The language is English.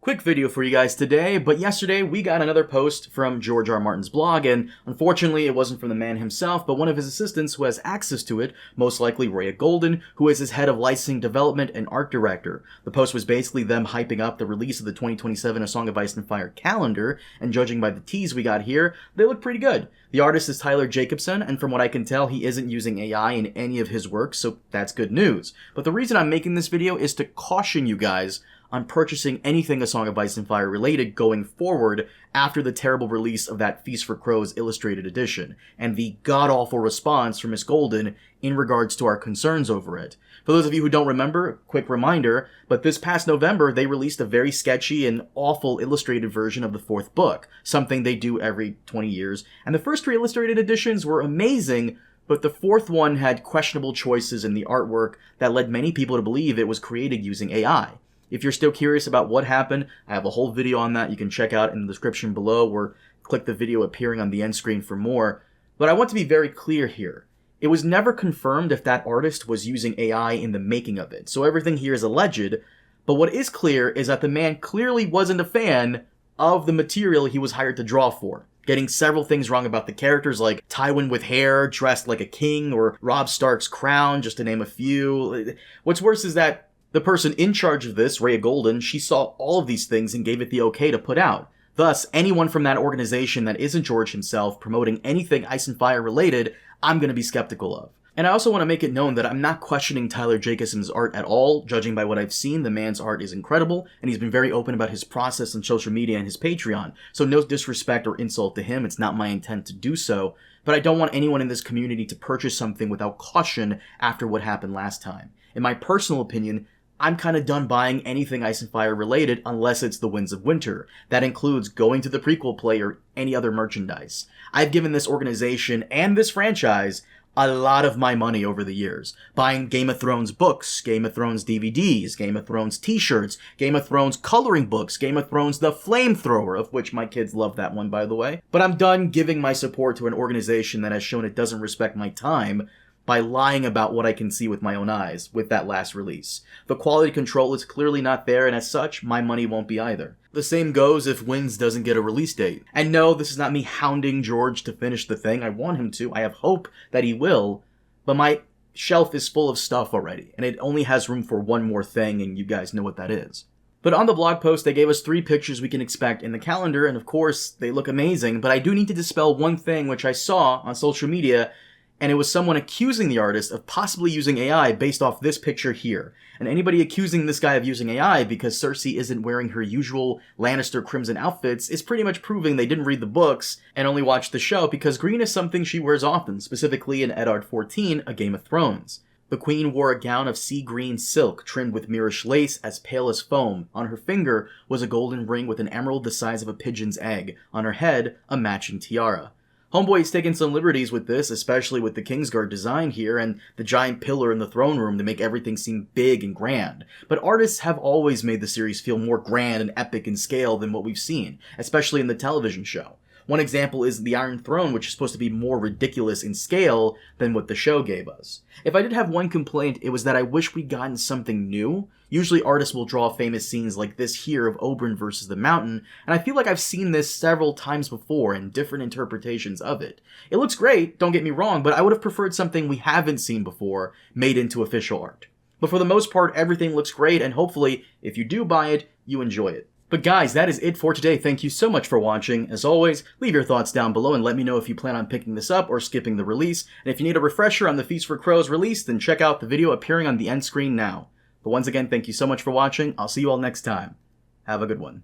Quick video for you guys today, but yesterday we got another post from George R.R. Martin's blog, and unfortunately it wasn't from the man himself, but one of his assistants who has access to it, most likely Rhea Golden, who is his head of licensing development and art director. The post was basically them hyping up the release of the 2027 A Song of Ice and Fire calendar, and judging by the tease we got here, they look pretty good. The artist is Tyler Jacobson, and from what I can tell, he isn't using AI in any of his works, so that's good news. But the reason I'm making this video is to caution you guys on purchasing anything A Song of Ice and Fire related going forward after the terrible release of that Feast for Crows illustrated edition, and the god-awful response from Miss Golden in regards to our concerns over it. For those of you who don't remember, quick reminder, but this past November they released a very sketchy and awful illustrated version of the fourth book, something they do every 20 years, and the first three illustrated editions were amazing, but the fourth one had questionable choices in the artwork that led many people to believe it was created using AI. If you're still curious about what happened, I have a whole video on that you can check out in the description below, or click the video appearing on the end screen for more. But I want to be very clear here. It was never confirmed if that artist was using AI in the making of it, so everything here is alleged, but what is clear is that the man clearly wasn't a fan of the material he was hired to draw for, getting several things wrong about the characters like Tywin with hair, dressed like a king, or Robb Stark's crown, just to name a few. What's worse is that the person in charge of this, Rhea Golden, she saw all of these things and gave it the okay to put out. Thus, anyone from that organization that isn't George himself promoting anything Ice and Fire related, I'm going to be skeptical of. And I also want to make it known that I'm not questioning Tyler Jacobson's art at all. Judging by what I've seen, the man's art is incredible, and he's been very open about his process on social media and his Patreon. So no disrespect or insult to him, it's not my intent to do so. But I don't want anyone in this community to purchase something without caution after what happened last time. In my personal opinion, I'm kind of done buying anything Ice and Fire related unless it's the Winds of Winter. That includes going to the prequel play or any other merchandise. I've given this organization and this franchise a lot of my money over the years. Buying Game of Thrones books, Game of Thrones DVDs, Game of Thrones t-shirts, Game of Thrones coloring books, Game of Thrones The Flamethrower, of which my kids love that one, by the way. But I'm done giving my support to an organization that has shown it doesn't respect my time by lying about what I can see with my own eyes with that last release. The quality control is clearly not there, and as such, my money won't be either. The same goes if Winds doesn't get a release date. And no, this is not me hounding George to finish the thing. I want him to. I have hope that he will. But my shelf is full of stuff already, and it only has room for one more thing, and you guys know what that is. But on the blog post, they gave us 3 pictures we can expect in the calendar, and of course, they look amazing, but I do need to dispel one thing which I saw on social media, and it was someone accusing the artist of possibly using AI based off this picture here. And anybody accusing this guy of using AI because Cersei isn't wearing her usual Lannister crimson outfits is pretty much proving they didn't read the books and only watched the show, because green is something she wears often, specifically in Eddard 14, A Game of Thrones. The queen wore a gown of sea green silk trimmed with Mirish lace as pale as foam. On her finger was a golden ring with an emerald the size of a pigeon's egg. On her head, a matching tiara. Homeboy's taken some liberties with this, especially with the Kingsguard design here and the giant pillar in the throne room to make everything seem big and grand. But artists have always made the series feel more grand and epic in scale than what we've seen, especially in the television show. One example is the Iron Throne, which is supposed to be more ridiculous in scale than what the show gave us. If I did have one complaint, it was that I wish we'd gotten something new. Usually artists will draw famous scenes like this here of Oberyn versus the Mountain, and I feel like I've seen this several times before in different interpretations of it. It looks great, don't get me wrong, but I would have preferred something we haven't seen before made into official art. But for the most part, everything looks great, and hopefully, if you do buy it, you enjoy it. But guys, that is it for today. Thank you so much for watching. As always, leave your thoughts down below and let me know if you plan on picking this up or skipping the release. And if you need a refresher on the Feast for Crows release, then check out the video appearing on the end screen now. But once again, thank you so much for watching. I'll see you all next time. Have a good one.